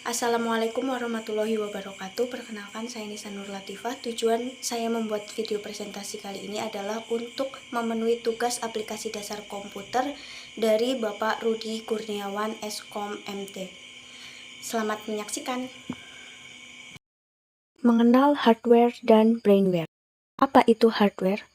Assalamualaikum warahmatullahi wabarakatuh. Perkenalkan, saya Nisa Nur Latifah. Tujuan saya membuat video presentasi kali ini adalah untuk memenuhi tugas aplikasi dasar komputer dari Bapak Rudi Kurniawan Eskom MT. Selamat menyaksikan. Mengenal hardware dan brainware. Apa itu hardware?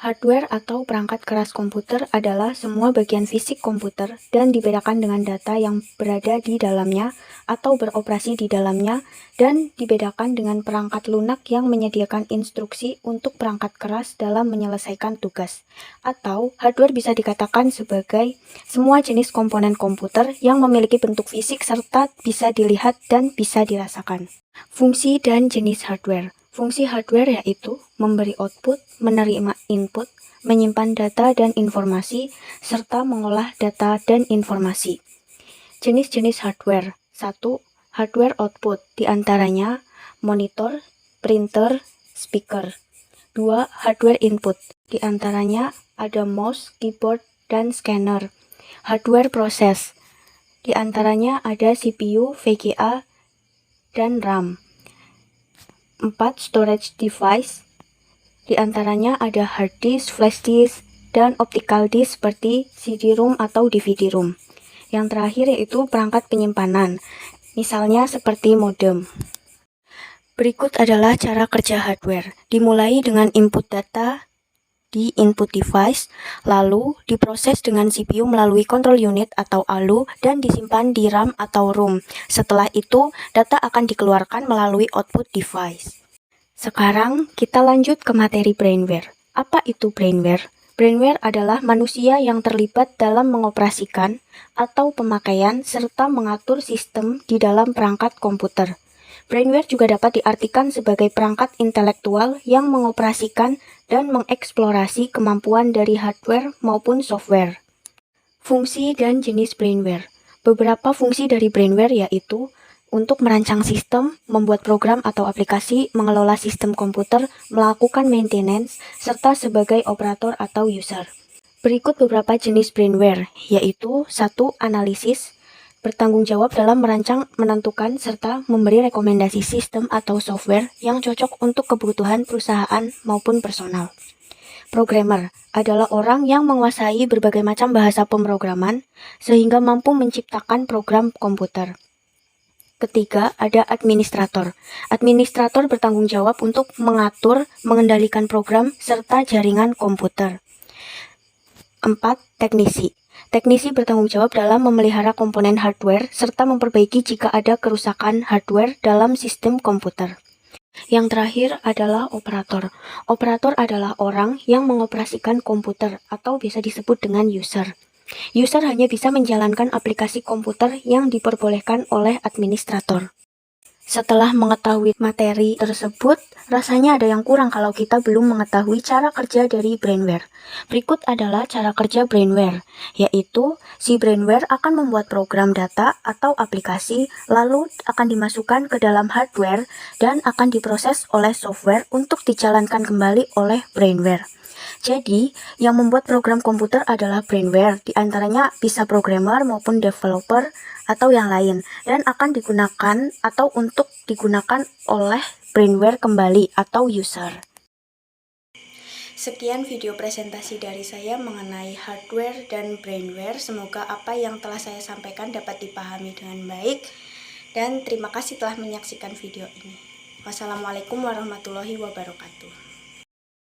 Hardware atau perangkat keras komputer adalah semua bagian fisik komputer dan dibedakan dengan data yang berada di dalamnya atau beroperasi di dalamnya, dan dibedakan dengan perangkat lunak yang menyediakan instruksi untuk perangkat keras dalam menyelesaikan tugas. Atau hardware bisa dikatakan sebagai semua jenis komponen komputer yang memiliki bentuk fisik serta bisa dilihat dan bisa dirasakan. Fungsi dan jenis hardware. Fungsi hardware yaitu memberi output, menerima input, menyimpan data dan informasi, serta mengolah data dan informasi. Jenis-jenis hardware. 1. Hardware output, diantaranya monitor, printer, speaker. 2. Hardware input, diantaranya ada mouse, keyboard, dan scanner. Hardware proses, diantaranya ada CPU, VGA, dan RAM. 4. Storage device, diantaranya ada hard disk, flash disk, dan optical disk seperti CD-ROM atau DVD-ROM. Yang terakhir yaitu perangkat penyimpanan, misalnya seperti modem. Berikut adalah cara kerja hardware. Dimulai dengan input data di input device, lalu diproses dengan CPU melalui control unit atau ALU dan disimpan di RAM atau ROM. Setelah itu, data akan dikeluarkan melalui output device. Sekarang kita lanjut ke materi brainware. Apa itu brainware? Brainware adalah manusia yang terlibat dalam mengoperasikan atau pemakaian serta mengatur sistem di dalam perangkat komputer. Brainware juga dapat diartikan sebagai perangkat intelektual yang mengoperasikan dan mengeksplorasi kemampuan dari hardware maupun software. Fungsi dan jenis brainware. Beberapa fungsi dari brainware yaitu untuk merancang sistem, membuat program atau aplikasi, mengelola sistem komputer, melakukan maintenance, serta sebagai operator atau user. Berikut beberapa jenis brainware, yaitu 1. Analisis, bertanggung jawab dalam merancang, menentukan, serta memberi rekomendasi sistem atau software yang cocok untuk kebutuhan perusahaan maupun personal. Programmer adalah orang yang menguasai berbagai macam bahasa pemrograman sehingga mampu menciptakan program komputer. Ketiga, ada administrator. Administrator bertanggung jawab untuk mengatur, mengendalikan program, serta jaringan komputer. 4. Teknisi. Teknisi bertanggung jawab dalam memelihara komponen hardware serta memperbaiki jika ada kerusakan hardware dalam sistem komputer. Yang terakhir adalah operator. Operator adalah orang yang mengoperasikan komputer atau bisa disebut dengan user. User hanya bisa menjalankan aplikasi komputer yang diperbolehkan oleh administrator. Setelah mengetahui materi tersebut, rasanya ada yang kurang kalau kita belum mengetahui cara kerja dari brainware. Berikut adalah cara kerja brainware, yaitu si brainware akan membuat program data atau aplikasi, lalu akan dimasukkan ke dalam hardware dan akan diproses oleh software untuk dijalankan kembali oleh brainware. Jadi, yang membuat program komputer adalah brainware, diantaranya bisa programmer maupun developer atau yang lain, dan akan digunakan atau untuk digunakan oleh brainware kembali atau user. Sekian video presentasi dari saya mengenai hardware dan brainware. Semoga apa yang telah saya sampaikan dapat dipahami dengan baik, dan terima kasih telah menyaksikan video ini. Wassalamualaikum warahmatullahi wabarakatuh.